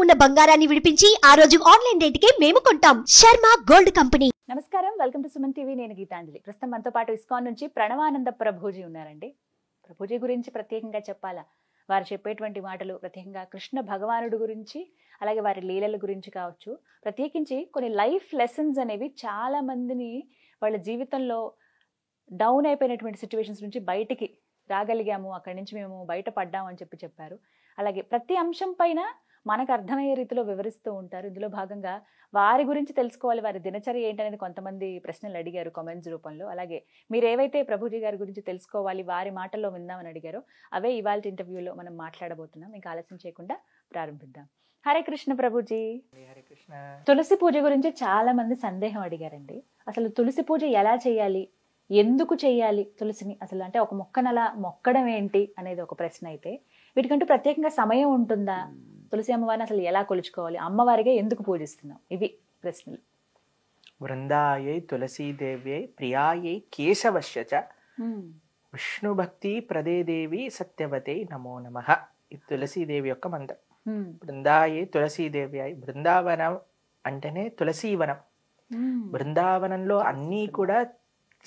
ఉన్న బంగారాన్ని విడిపించి ఆ రోజు ఆన్లైన్ రేటుకే మేము కొంటాం. Sharma gold company. నమస్కారం, వెల్కమ్ టు సుమన్ టీవీ. నేను గీతాంజలి. ప్రస్తుతం మనతో పాటు ఇస్కాన్ నుంచి ప్రణవానంద ప్రభుజీ ఉన్నారండి. ప్రభుజీ గురించి ప్రత్యేకంగా చెప్పాలా, వారు చెప్పేటువంటి మాటలు ప్రత్యేకంగా కృష్ణ భగవానుడు గురించి, అలాగే వారి లీలల గురించి కావచ్చు, ప్రత్యేకించి కొన్ని లైఫ్ లెసన్స్ అనేవి చాలా మందిని వాళ్ళ జీవితంలో డౌన్ అయిపోయినటువంటి సిచ్యువేషన్స్ నుంచి బయటికి రాగలిగాము, అక్కడి నుంచి మేము బయటపడ్డాము అని చెప్పారు. అలాగే ప్రతి అంశం పైన మనకు అర్థమయ్యే రీతిలో వివరిస్తూ ఉంటారు. ఇందులో భాగంగా వారి గురించి తెలుసుకోవాలి, వారి దినచర్య ఏంటనేది కొంతమంది ప్రశ్నలు అడిగారు కామెంట్స్ రూపంలో. అలాగే మీరు ఏవైతే ప్రభుజీ గారి గురించి తెలుసుకోవాలి, వారి మాటల్లో విందామని అడిగారో అవే ఇవాళ ఇంటర్వ్యూలో మనం మాట్లాడబోతున్నాం. ఇంకా ఆలస్యం చేయకుండా ప్రారంభిద్దాం. హరే కృష్ణ ప్రభుజీ. హరే కృష్ణ. తులసి పూజ గురించి చాలా మంది సందేహం అడిగారండి. అసలు తులసి పూజ ఎలా చేయాలి, ఎందుకు చేయాలి తులసిని, అసలు అంటే ఒక మొక్కను అలా మొక్కడం ఏంటి అనేది ఒక ప్రశ్న అయితే, వీటికంటూ ప్రత్యేకంగా సమయం ఉంటుందా, తులసి అమ్మవారిని అసలు ఎలా కొలుచుకోవాలి, అమ్మవారిగా ఎందుకు పూజిస్తున్నాం, ఇవి ప్రశ్నలు. వృందాయై తులసీదేవ్యై ప్రియాయై కేశవశ్య చ విష్ణు భక్తి ప్రదే దేవి సత్యవతే నమో నమః. ఇది తులసీదేవి యొక్క మంత్రం. బృందాయై తులసీదేవ్యై, బృందావనం అంటేనే తులసీవనం. బృందావనంలో అన్నీ కూడా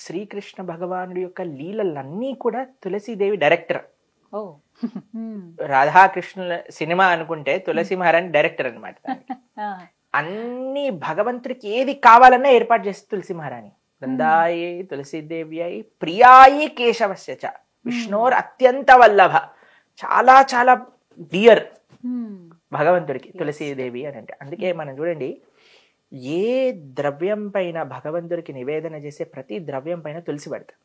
శ్రీకృష్ణ భగవానుడి యొక్క లీలలన్నీ కూడా తులసీదేవి డైరెక్టర్. రాధాకృష్ణుల సినిమా అనుకుంటే తులసి మహారాణి డైరెక్టర్ అనమాట. అన్ని భగవంతుడికి ఏది కావాలన్నా ఏర్పాటు చేస్తే తులసి మహారాణి. బృందాయే తులసీదేవి అయి ప్రియాయి కేశవస్య చ విష్ణోర్ అత్యంత వల్లభ, చాలా చాలా డియర్ భగవంతుడికి తులసీదేవి అని అంటే. అందుకే మనం చూడండి, ఏ ద్రవ్యం పైన భగవంతుడికి నివేదన చేసే ప్రతి ద్రవ్యం పైన తులసి పెడతాం.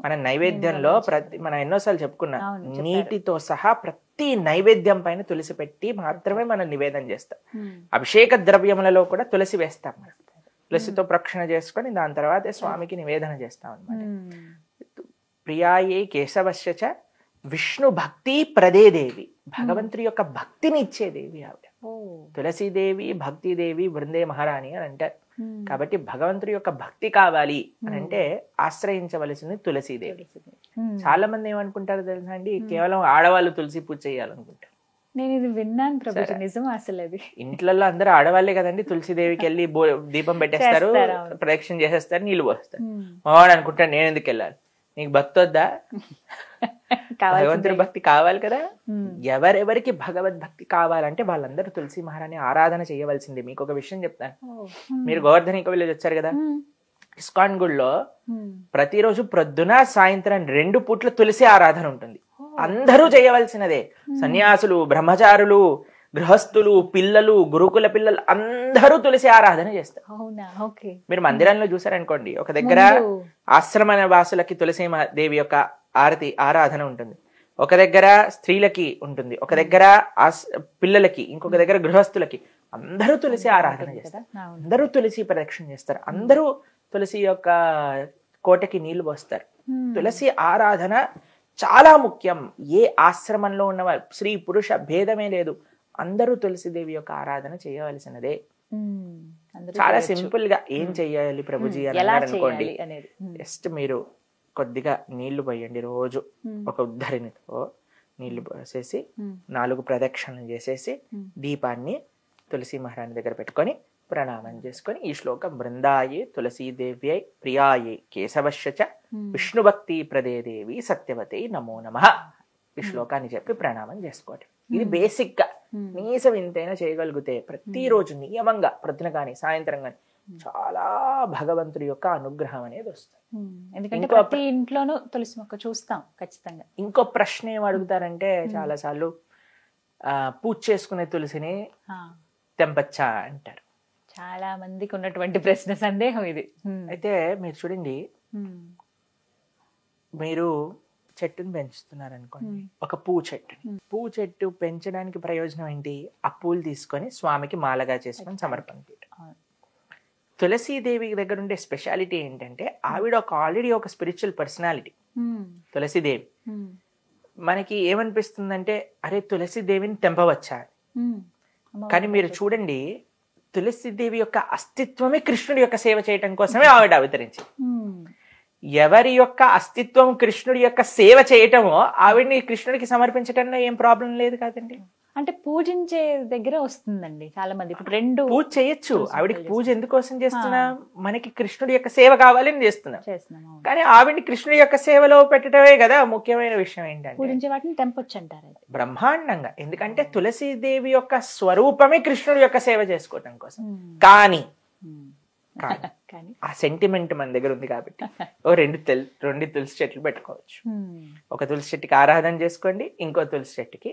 మన నైవేద్యంలో మనం ఎన్నోసార్లు చెప్పుకున్నాం, నీటితో సహా ప్రతి నైవేద్యం పైన తులసి పెట్టి మాత్రమే మనం నివేదన చేస్తాం. అభిషేక ద్రవ్యములలో కూడా తులసి వేస్తాం. తులసితో ప్రక్షణ చేసుకొని దాని తర్వాత స్వామికి నివేదన చేస్తాం అనమాట. ప్రియాయే కేశవశ్య చ విష్ణు భక్తి ప్రదే దేవి, భగవంతుడి యొక్క భక్తిని ఇచ్చే దేవి ఆవిడ. తులసీదేవి భక్తిదేవి బృందే మహారాణి అని అంటారు. కాబట్టి భగవంతుడి యొక్క భక్తి కావాలి అని అంటే ఆశ్రయించవలసింది తులసీదేవి. చాలా మంది ఏమనుకుంటారు తెలుసా అండి, కేవలం ఆడవాళ్ళు తులసి పూజ చేయాలనుకుంటారు. నేను ఇది విన్నాను ప్రభుజీ, నిజం అసలు అది. ఇంట్లో అందరూ ఆడవాళ్లే కదండి, తులసీదేవికి వెళ్ళి దీపం పెట్టేస్తారు, ప్రదక్షిణ చేసేస్తారు, నీళ్లు పోస్తారు. మావాడు అనుకుంటాడు నేను ఎందుకు వెళ్ళాలి, నీకు భక్తి వద్దా, భగవంతుడి భక్తి కావాలి కదా. ఎవరెవరికి భగవద్భక్తి కావాలంటే వాళ్ళందరూ తులసి మహారాణి ఆరాధన చేయవలసింది. మీకు ఒక విషయం చెప్తాను. మీరు గోవర్ధనిక విలేజ్ వచ్చారు కదా, ఇస్కాన్ గుడిలో ప్రతిరోజు ప్రొద్దున సాయంత్రం 2 పూట్ల తులసి ఆరాధన ఉంటుంది. అందరూ చేయవలసినదే. సన్యాసులు, బ్రహ్మచారులు, గృహస్థులు, పిల్లలు, గురుకుల పిల్లలు అందరూ తులసి ఆరాధన చేస్తారు. మీరు మందిరంలో చూసారనుకోండి, ఒక దగ్గర ఆశ్రమ వాసులకి తులసి దేవి యొక్క ఆరాధన ఉంటుంది, ఒక దగ్గర స్త్రీలకి ఉంటుంది, ఒక దగ్గర పిల్లలకి, ఇంకొక దగ్గర గృహస్థులకి. అందరూ తులసి ఆరాధన చేస్తారు, అందరూ తులసి ప్రదక్షిణ చేస్తారు, అందరూ తులసి యొక్క కోటకి నీళ్లు పోస్తారు. తులసి ఆరాధన చాలా ముఖ్యం. ఏ ఆశ్రమంలో ఉన్న స్త్రీ పురుష భేదమే లేదు, అందరూ తులసిదేవి యొక్క ఆరాధన చేయవలసినదే. చాలా సింపుల్ గా ఏం చెయ్యాలి ప్రభుజీ అని అనుకోండి, జస్ట్ మీరు కొద్దిగా నీళ్లు పోయండి. రోజు ఒక ఉద్ధరినితో నీళ్లు పోసేసి 4 ప్రదక్షిణలు చేసేసి దీపాన్ని తులసి మహారాణి దగ్గర పెట్టుకొని ప్రణామం చేసుకొని ఈ శ్లోకం, బృందాయే తులసీదేవ్యై ప్రియాయే కేశవశ్య చ విష్ణు భక్తి ప్రదే దేవి సత్యవతే నమో నమః, ఈ శ్లోకాన్ని చెప్పి ప్రణామం చేసుకోండి. ఇది బేసిక్ గా నీసం ఇంతైనా చేయగలిగితే ప్రతిరోజు నియమంగా ప్రొద్దున కానీ సాయంత్రం కానీ చాలా భగవంతుడి యొక్క అనుగ్రహం అనేది వస్తుంది. ఎందుకంటే ప్రతి ఇంట్లోనూ తులసి మొక్క చూస్తాం ఖచ్చితంగా. ఇంకో ప్రశ్న ఏం అడుగుతారంటే, చాలా సార్లు పూజ చేసుకునే తులసిని తెంపచ్చా అంటారు. చాలా మందికి ఉన్నటువంటి ప్రశ్న, సందేహం ఇది. అయితే మీరు చూడండి, మీరు చెట్టుని పెంచుతున్నారు అనుకోండి, ఒక పువ్వు చెట్టు పెంచడానికి ప్రయోజనం ఏంటి? ఆ పూలు తీసుకొని స్వామికి మాలగా చేసుకొని సమర్పణ చేయడం. తులసీదేవి దగ్గర ఉండే స్పెషాలిటీ ఏంటంటే, ఆవిడ ఆల్రెడీ ఒక స్పిరిచువల్ పర్సనాలిటీ తులసీదేవి. మనకి ఏమనిపిస్తుందంటే, అరే తులసీదేవిని తెంపవచ్చా? కానీ మీరు చూడండి, తులసీదేవి యొక్క అస్తిత్వమే కృష్ణుడి యొక్క సేవ చేయటం కోసమే ఆవిడ అవతరించింది. ఎవరి యొక్క అస్తిత్వం కృష్ణుడి యొక్క సేవ చేయటమో ఆవిడ్ని కృష్ణుడికి సమర్పించటంలో ఏం ప్రాబ్లం లేదు కదండి. అంటే పూజించే దగ్గర వస్తుందండి చాలా మంది. ఇప్పుడు రెండు పూజ చేయొచ్చు, ఆవిడికి పూజ ఎందుకోసం చేస్తున్నా, మనకి కృష్ణుడి యొక్క సేవ కావాలని చేస్తున్నాం. కానీ ఆవిడ్ని కృష్ణుడి యొక్క సేవలో పెట్టడమే కదా ముఖ్యమైన విషయం. ఏంటంటే పూజించే వాటిని తెంపొచ్చు అంటారు బ్రహ్మాండంగా. ఎందుకంటే తులసీదేవి యొక్క స్వరూపమే కృష్ణుడి యొక్క సేవ చేసుకోవటం కోసం. కానీ ఆ సెంటిమెంట్ మన దగ్గర ఉంది కాబట్టి రెండు తులసి చెట్లు పెట్టుకోవచ్చు. ఒక తులసి చెట్టుకి ఆరాధన చేసుకోండి, ఇంకో తులసి చెట్టుకి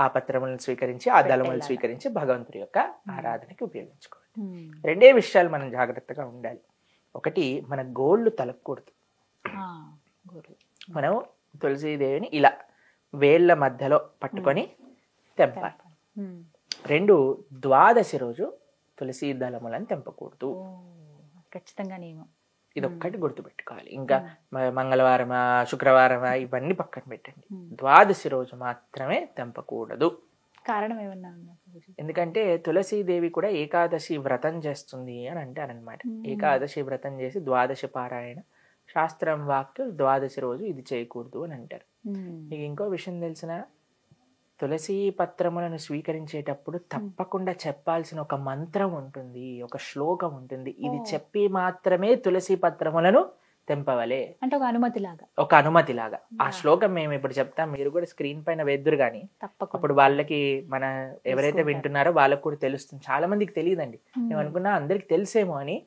ఆ పత్రములను స్వీకరించి ఆ దళములను స్వీకరించి భగవంతుడి యొక్క ఆరాధనకి ఉపయోగించుకోండి. రెండే విషయాలు మనం జాగ్రత్తగా ఉండాలి. ఒకటి, మన గోళ్ళు తలకూడదు. మనం తులసీదేవిని ఇలా వేళ్ల మధ్యలో పట్టుకొని తెంపాలి. రెండు, ద్వాదశి రోజు తులసి దళములను తెంపకూడదు. ఖచ్చితంగా నియమం. ఇదొక్కటి గుర్తుపెట్టుకోవాలి. ఇంకా మంగళవారమా శుక్రవారమా ఇవన్నీ పక్కన పెట్టండి. ద్వాదశి రోజు మాత్రమే తెంపకూడదు. కారణం ఏమన్నా? ఎందుకంటే తులసీదేవి కూడా ఏకాదశి వ్రతం చేస్తుంది అని అంటారనమాట. ఏకాదశి వ్రతం చేసి ద్వాదశి పారాయణ, శాస్త్రం వాక్యం ద్వాదశి రోజు ఇది చేయకూడదు అని అంటారు. మీకు ఇంకో విషయం తెలిసిన, తులసి పత్రములను స్వీకరించేటప్పుడు తప్పకుండా చెప్పాల్సిన ఒక మంత్రం ఉంటుంది, ఒక శ్లోకం ఉంటుంది. ఇది చెప్పి మాత్రమే తులసి పత్రములను తెంపవలే, అంటే ఒక అనుమతి లాగా. ఆ శ్లోకం మేము ఇప్పుడు చెప్తాం, మీరు కూడా స్క్రీన్ పైన వేద్దురు గాని అప్పుడు వాళ్ళకి, మన ఎవరైతే వింటున్నారో వాళ్ళకి కూడా తెలుస్తుంది. చాలా మందికి తెలియదండి. మేము అనుకున్నా అందరికి తెలుసేమో అని,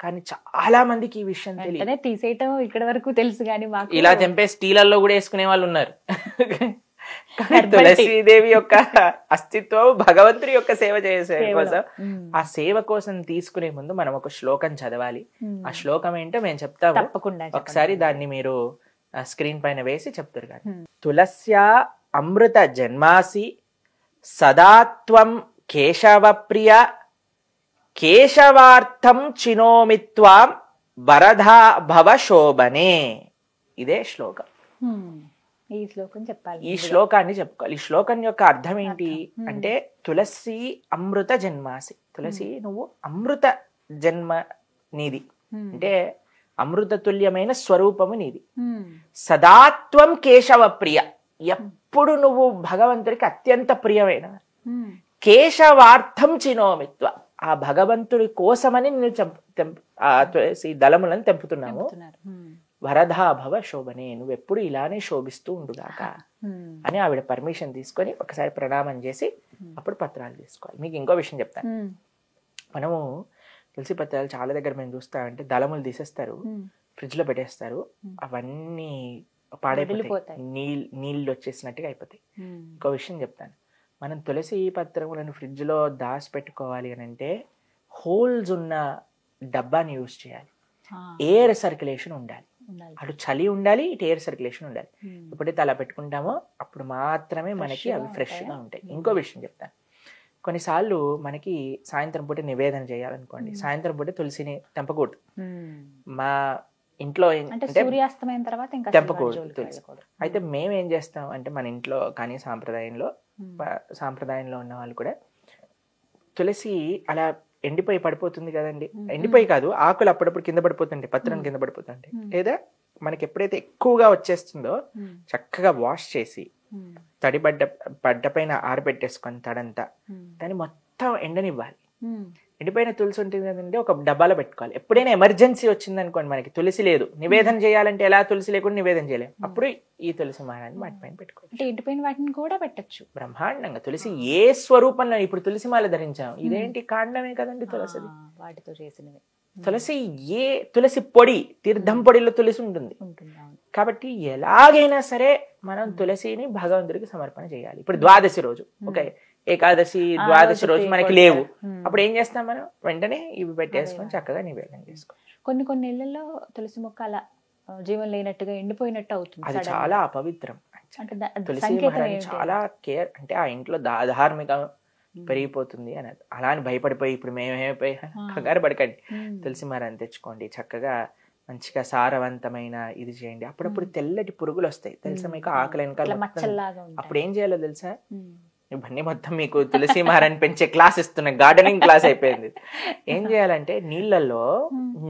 కానీ చాలా మందికి ఈ విషయం తెలియదు. తీసేయటం ఇక్కడ వరకు తెలుసు కానీ ఇలా తెంపేసి స్టీలల్లో కూడా వేసుకునే వాళ్ళు ఉన్నారు. తులసీదేవి యొక్క అస్తిత్వం భగవంతుడి యొక్క సేవ చేసే కోసం, ఆ సేవ కోసం తీసుకునే ముందు మనం ఒక శ్లోకం చదవాలి. ఆ శ్లోకం ఏంటో మేము చెప్తాము, ఒకసారి దాన్ని మీరు స్క్రీన్ పైన వేసి చెప్తారు. కానీ తులస్యా అమృత జన్మాసి సదాత్వం కేశవ ప్రియ కేశవార్థం చినోమిత్వాం వరధా భవ శోభనే. ఇదే శ్లోకం. ఈ శ్లోకం చెప్పాలి, ఈ శ్లోకాన్ని చెప్పుకోవాలి. ఈ శ్లోకం యొక్క అర్థం ఏంటి అంటే, తులసి అమృత జన్మాసి, తులసి నువ్వు అమృత జన్మ నీది, అంటే అమృత తుల్యమైన స్వరూపము నీది. సదాత్వం కేశవ ప్రియ, ఎప్పుడు నువ్వు భగవంతుడికి అత్యంత ప్రియమైన. కేశవార్థం చినోమిత్వ, ఆ భగవంతుడి కోసమని నేను తులసి దళములను తెంపుతున్నాము. వరధా భవ శోభనే, నువ్వెప్పుడు ఇలానే శోభిస్తూ ఉండుగాక అని ఆవిడ పర్మిషన్ తీసుకొని ఒకసారి ప్రణామం చేసి అప్పుడు పత్రాలు తీసుకోవాలి. మీకు ఇంకో విషయం చెప్తాను. మనము తులసి పత్రాలు చాలా దగ్గర మేము చూస్తామంటే దళములు తీసేస్తారు, ఫ్రిడ్జ్ లో పెట్టేస్తారు, అవన్నీ పాడైపోతాయి, నీళ్ళు వచ్చేసినట్టుగా అయిపోతాయి. ఇంకో విషయం చెప్తాను, మనం తులసి పత్రములను ఫ్రిడ్జ్ లో దాచి పెట్టుకోవాలి అని అంటే హోల్స్ ఉన్న డబ్బాని యూజ్ చేయాలి. ఎయిర్ సర్క్యులేషన్ ఉండాలి, అటు చలి ఉండాలి, ఇటు ఎయిర్ సర్క్యులేషన్ ఉండాలి. ఎప్పుడైతే అలా పెట్టుకుంటామో అప్పుడు మాత్రమే మనకి అవి ఫ్రెష్ గా ఉంటాయి. ఇంకో విషయం చెప్తాను, కొన్నిసార్లు మనకి సాయంత్రం పూట నివేదన చేయాలనుకోండి, సాయంత్రం పూట తులసిని తెంపకూడదు. మా ఇంట్లో సూర్యాస్తమైన తర్వాత తెంపకూడదు తులసి. అయితే మేము ఏం చేస్తాం అంటే, మన ఇంట్లో కానీ సాంప్రదాయంలో ఉన్న వాళ్ళు కూడా తులసి అలా ఎండిపోయి పడిపోతుంది కదండి, ఎండిపోయి కాదు, ఆకులు అప్పుడప్పుడు కింద పడిపోతుంటాయి, పత్రం కింద పడిపోతుంటాయి. లేదా మనకి ఎప్పుడైతే ఎక్కువగా వచ్చేస్తుందో చక్కగా వాష్ చేసి తడి బడ్డ పైన ఆరబెట్టేసుకొని తడంతా దాన్ని మొత్తం ఎండనివ్వాలి. ఎండిపోయిన తులసి ఉంటుంది కదండి, ఒక డబ్బాలో పెట్టుకోవాలి. ఎప్పుడైనా ఎమర్జెన్సీ వచ్చింది అనుకోండి, మనకి తులసి లేదు, నివేదన చేయాలంటే ఎలా తులసి లేకుండా నివేదన చేయలేము, అప్పుడు ఈ తులసి మాలని వాటి పైన పెట్టుకోవాలి. ఎండిపోయిన వాటిని కూడా పెట్టచ్చు బ్రహ్మాండంగా. తులసి ఏ స్వరూపంలో, ఇప్పుడు తులసి మాల ధరించాం, ఇదేంటి కాండమే కదండి తులసిది, వాటితో చేసినవి. తులసి తులసి పొడి, తీర్థం పొడిలో తులసి ఉంటుంది కాబట్టి ఎలాగైనా సరే మనం తులసిని భగవంతుడికి సమర్పణ చేయాలి. ఇప్పుడు ద్వాదశి రోజు, ఓకే, ఏకాదశి ద్వాదశి రోజు మనకి లేవు, అప్పుడు ఏం చేస్తాం మనం, వెంటనే ఇవి పెట్టేసుకొని చక్కగా నివేదన చేసుకోవచ్చు. కొన్ని ఇళ్లలో తులసి మొక్క అలా జీవం లేనట్టుగా ఎండిపోయినట్టు అవుతుంది, అది చాలా అపవిత్రం. తులసి మహారాణి చాలా కేర్, అంటే ఆ ఇంట్లో ధార్మిక పెరిగిపోతుంది అని. అలా అని భయపడిపోయి ఇప్పుడు మేమేమైపోయి కంగారు పడకండి, తులసి మహారాణి తెచ్చుకోండి, చక్కగా మంచిగా సారవంతమైన ఇది చేయండి. అప్పుడప్పుడు తెల్లటి పురుగులు వస్తాయి తెలుసా మీకు, ఆకలి వెనకాల. అప్పుడు ఏం చేయాలో తెలుసా, ఇవన్నీ మొత్తం మీకు తులసి మహారాణి పెంచే క్లాస్ ఇస్తున్నా, గార్డెనింగ్ క్లాస్ అయిపోయింది. ఏం చేయాలంటే నీళ్ళల్లో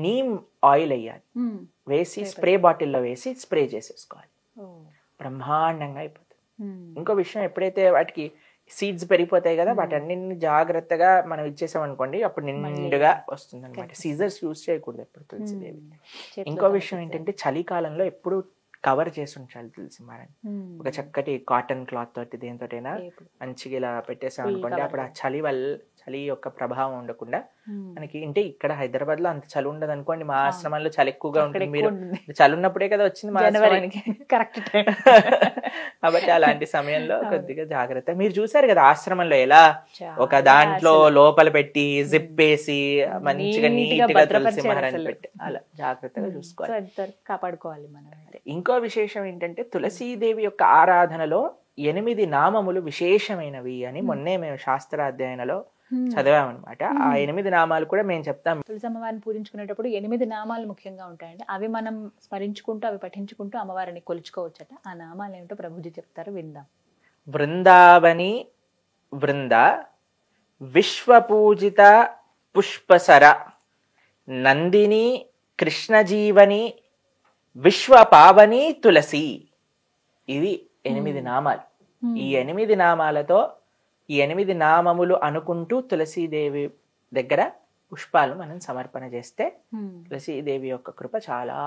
నీమ్ ఆయిల్ వేయాలి, వేసి స్ప్రే బాటిల్లో వేసి స్ప్రే చేసేసుకోవాలి, బ్రహ్మాండంగా అయిపోతుంది. ఇంకో విషయం, ఎప్పుడైతే వాటికి సీడ్స్ పెరిగిపోతాయి కదా, వాటన్నిటిని జాగ్రత్తగా మనం ఇచ్చేసాం అనుకోండి, అప్పుడు నిండుగా వస్తుంది అనమాట. సీజర్స్ యూజ్ చేయకూడదు ఎప్పుడు తులసిదేవి. ఇంకో విషయం ఏంటంటే, చలికాలంలో ఎప్పుడు కవర్ చేసి ఉంచాలి తులసి మాలని. ఒక చక్కటి కాటన్ క్లాత్ తోటి దేనితోటైనా మంచిగా ఇలా పెట్టేసాం అనుకోండి, అప్పుడు ఆ చలి యొక్క ప్రభావం ఉండకుండా మనకి. అంటే ఇక్కడ హైదరాబాద్ లో అంత చలి ఉండదు అనుకోండి, మా ఆశ్రమంలో చలి ఎక్కువగా ఉంటుంది. మీరు చలి ఉన్నప్పుడే కదా వచ్చింది మా ఆశ్రమానికి, కరెక్ట్. కాబట్టి అలాంటి సమయంలో కొద్దిగా జాగ్రత్త. మీరు చూసారు కదా ఆశ్రమంలో ఎలా ఒక దాంట్లో లోపల పెట్టి జిప్ వేసి మంచిగా నీట్ గా తులసి మహారాణి పెట్టి అలా జాగ్రత్తగా చూసుకోవాలి, కాపాడుకోవాలి మనం. ఇంకో విశేషం ఏంటంటే, తులసీదేవి యొక్క ఆరాధనలో 8 నామములు విశేషమైనవి అని మొన్నే మేము శాస్త్రాధ్యయనలో చదివామన్నమాట. ఆ 8 నామాలు కూడా మేము చెప్తాం. తులసి అమ్మవారిని పూజించుకునేటప్పుడు 8 నామాలు ముఖ్యంగా ఉంటాయండి. అవి మనం స్మరించుకుంటూ అవి పఠించుకుంటూ అమ్మవారిని కొలుచుకోవచ్చట. ఆ నామాలు ఏమిటో ప్రభుజీ చెప్తారు, విందాం. బృందావని బృంద, విశ్వపూజిత పుష్పసర, నందిని కృష్ణజీవని, విశ్వపావని తులసి. ఇవి 8 నామాలు. ఈ 8 నామాలతో ఈ 8 నామములు అనుకుంటూ తులసీదేవి దగ్గర పుష్పాలు మనం సమర్పణ చేస్తే తులసీదేవి యొక్క కృప చాలా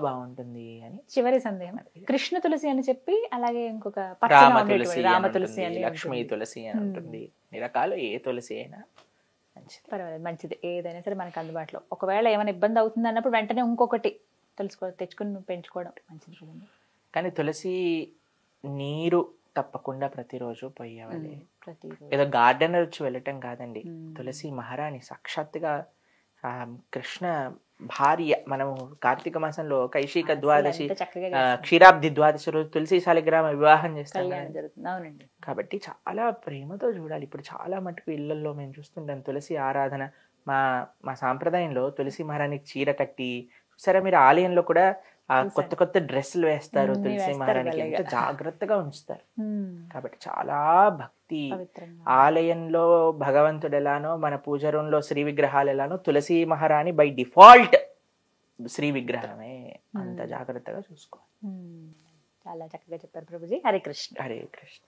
బాగుంటుంది అని. చివరి సందేహం, కృష్ణ తులసి అని చెప్పి అలాగే ఇంకొక రామ తులసి, రామ తులసి అని, లక్ష్మీ తులసి అని ఉంటుంది. ఈ రకాలు ఏ తులసి అయినా మంచిది, పర్వాలేదు, మంచిది. ఏదైనా సరే మనకు అందుబాటులో. ఒకవేళ ఏమైనా ఇబ్బంది అవుతుంది అన్నప్పుడు వెంటనే ఇంకొకటి తెచ్చుకుని పెంచుకోవడం మంచిది కదండి. కానీ తులసి నీరు తప్పకుండా ప్రతిరోజు పోయేవాలి. ఏదో గార్డెనర్ వచ్చి వెళ్ళటం కాదండి. తులసి మహారాణి సాక్షాత్తుగా కృష్ణ భార్య. మనము కార్తీక మాసంలో కైశిక ద్వాదశి, క్షీరాబ్ది ద్వాదశి రోజు తులసి శాలిగ్రామ వివాహం చేస్తాం. కాబట్టి చాలా ప్రేమతో చూడాలి. ఇప్పుడు చాలా మటుకు ఇళ్లలో మేము చూస్తుంటాం తులసి ఆరాధన. మా సాంప్రదాయంలో తులసి మహారాణికి చీర కట్టి, సరే మీరు ఆలయంలో కూడా ఆ కొత్త డ్రెస్సులు వేస్తారు తులసి మహారాణికి, ఎంత జాగ్రత్తగా ఉంచుతారు. కాబట్టి చాలా భక్తి. ఆలయంలో భగవంతుడు ఎలానో, మన పూజ రూంలో శ్రీ విగ్రహాలు ఎలానో, తులసి మహారాణి బై డిఫాల్ట్ శ్రీ విగ్రహమే. అంత జాగ్రత్తగా చూసుకోవాలి. చాలా చక్కగా చెప్పారు ప్రభుజీ. హరే కృష్ణ. హరే కృష్ణ.